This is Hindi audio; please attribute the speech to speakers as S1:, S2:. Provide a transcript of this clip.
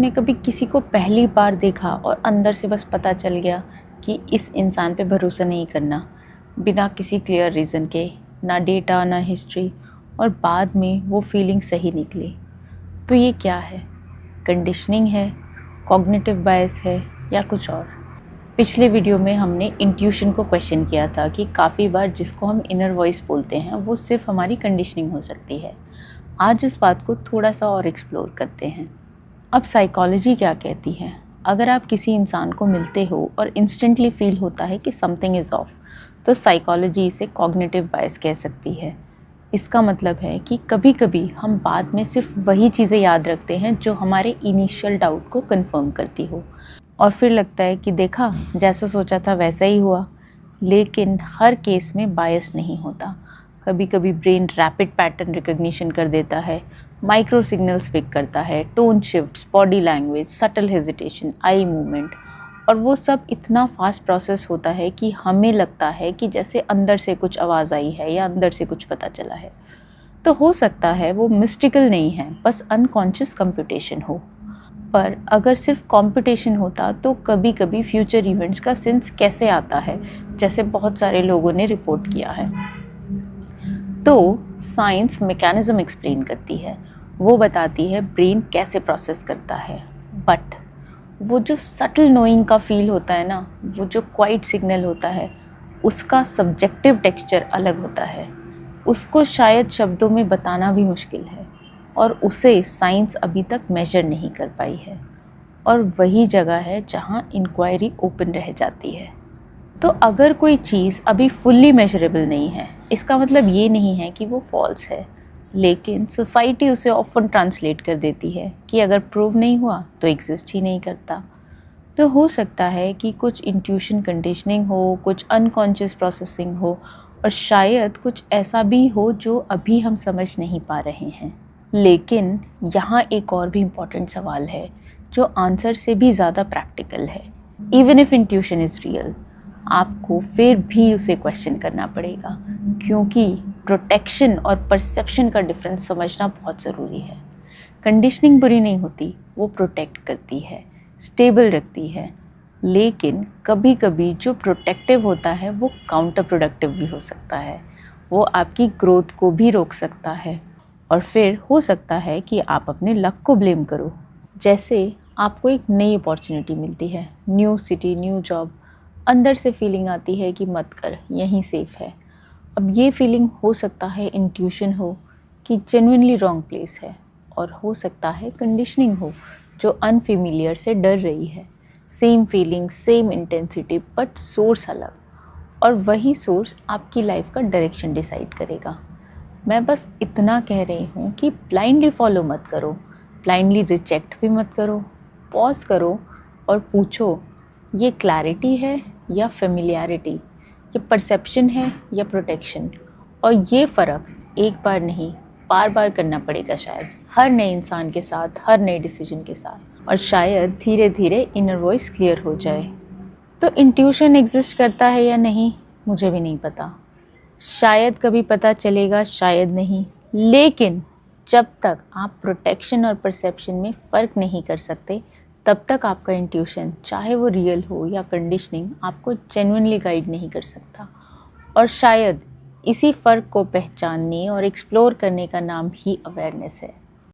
S1: ने कभी किसी को पहली बार देखा और अंदर से बस पता चल गया कि इस इंसान पे भरोसा नहीं करना, बिना किसी क्लियर रीज़न के, ना डेटा ना हिस्ट्री, और बाद में वो फीलिंग सही निकली। तो ये क्या है? कंडीशनिंग है, कॉग्निटिव बायस है, या कुछ और? पिछले वीडियो में हमने इंट्यूशन को क्वेश्चन किया था कि काफ़ी बार जिसको हम इनर वॉइस बोलते हैं वो सिर्फ हमारी कंडीशनिंग हो सकती है। आज इस बात को थोड़ा सा और एक्सप्लोर करते हैं। अब साइकोलॉजी क्या कहती है? अगर आप किसी इंसान को मिलते हो और इंस्टेंटली फील होता है कि समथिंग इज़ ऑफ, तो साइकोलॉजी इसे कॉग्निटिव बायस कह सकती है। इसका मतलब है कि कभी कभी हम बाद में सिर्फ वही चीज़ें याद रखते हैं जो हमारे इनिशियल डाउट को कंफर्म करती हो, और फिर लगता है कि देखा, जैसा सोचा था वैसा ही हुआ। लेकिन हर केस में बायस नहीं होता। कभी कभी ब्रेन रैपिड पैटर्न रिकग्निशन कर देता है, माइक्रो सिग्नल्स पिक करता है, tone shifts, body language, subtle hesitation, eye movement, और वो सब इतना फास्ट प्रोसेस होता है कि हमें लगता है कि जैसे अंदर से कुछ आवाज़ आई है या अंदर से कुछ पता चला है। तो हो सकता है वो मिस्टिकल नहीं है, बस अनकॉन्शियस कंप्यूटेशन हो। पर अगर सिर्फ कंप्यूटेशन होता तो कभी कभी फ्यूचर इवेंट्स का सेंस कैसे आता है, जैसे बहुत सारे लोगों ने रिपोर्ट किया है। तो साइंस मैकेनिज्म एक्सप्लेन करती है, वो बताती है ब्रेन कैसे प्रोसेस करता है। बट वो जो सटल नोइंग का फील होता है ना, वो जो क्वाइट सिग्नल होता है, उसका सब्जेक्टिव टेक्सचर अलग होता है। उसको शायद शब्दों में बताना भी मुश्किल है, और उसे साइंस अभी तक मेजर नहीं कर पाई है। और वही जगह है जहाँ इंक्वायरी ओपन रह जाती है। तो अगर कोई चीज़ अभी फुल्ली मेजरेबल नहीं है, इसका मतलब ये नहीं है कि वो फॉल्स है, लेकिन सोसाइटी उसे ऑफन ट्रांसलेट कर देती है कि अगर प्रूव नहीं हुआ तो एग्जिस्ट ही नहीं करता। तो हो सकता है कि कुछ इंट्यूशन कंडीशनिंग हो, कुछ अनकॉन्शियस प्रोसेसिंग हो, और शायद कुछ ऐसा भी हो जो अभी हम समझ नहीं पा रहे हैं। लेकिन यहाँ एक और भी इम्पॉर्टेंट सवाल है जो आंसर से भी ज़्यादा प्रैक्टिकल है। Even if intuition is real, आपको फिर भी उसे क्वेश्चन करना पड़ेगा, क्योंकि प्रोटेक्शन और परसेप्शन का डिफरेंस समझना बहुत ज़रूरी है। कंडीशनिंग बुरी नहीं होती, वो प्रोटेक्ट करती है, स्टेबल रखती है। लेकिन कभी कभी जो प्रोटेक्टिव होता है वो काउंटर प्रोडक्टिव भी हो सकता है। वो आपकी ग्रोथ को भी रोक सकता है, और फिर हो सकता है कि आप अपने लक को ब्लेम करो। जैसे आपको एक नई अपॉर्चुनिटी मिलती है, न्यू सिटी, न्यू जॉब, अंदर से फीलिंग आती है कि मत कर, यहीं सेफ है। अब ये फीलिंग हो सकता है इंट्यूशन हो कि जेन्युइनली रॉन्ग प्लेस है, और हो सकता है कंडीशनिंग हो जो अनफेमिलियर से डर रही है। Same feeling, same intensity, but source अलग, और वही सोर्स आपकी लाइफ का डायरेक्शन डिसाइड करेगा। मैं बस इतना कह रही हूँ कि ब्लाइंडली फॉलो मत करो, ब्लाइंडली रिजेक्ट भी मत करो। पॉज करो और पूछो, ये क्लैरिटी है या फेमिलियरिटी, ये परसेप्शन है या प्रोटेक्शन। और ये फ़र्क एक बार नहीं, बार बार करना पड़ेगा, शायद हर नए इंसान के साथ, हर नए डिसीजन के साथ, और शायद धीरे धीरे इनर वॉइस क्लियर हो जाए। तो इंट्यूशन एग्जिस्ट करता है या नहीं, मुझे भी नहीं पता। शायद कभी पता चलेगा, शायद नहीं। लेकिन जब तक आप प्रोटेक्शन और परसेप्शन में फ़र्क नहीं कर सकते, तब तक आपका इंट्यूशन, चाहे वो रियल हो या कंडीशनिंग, आपको जेन्युइनली गाइड नहीं कर सकता। और शायद इसी फ़र्क को पहचानने और एक्सप्लोर करने का नाम ही अवेयरनेस है।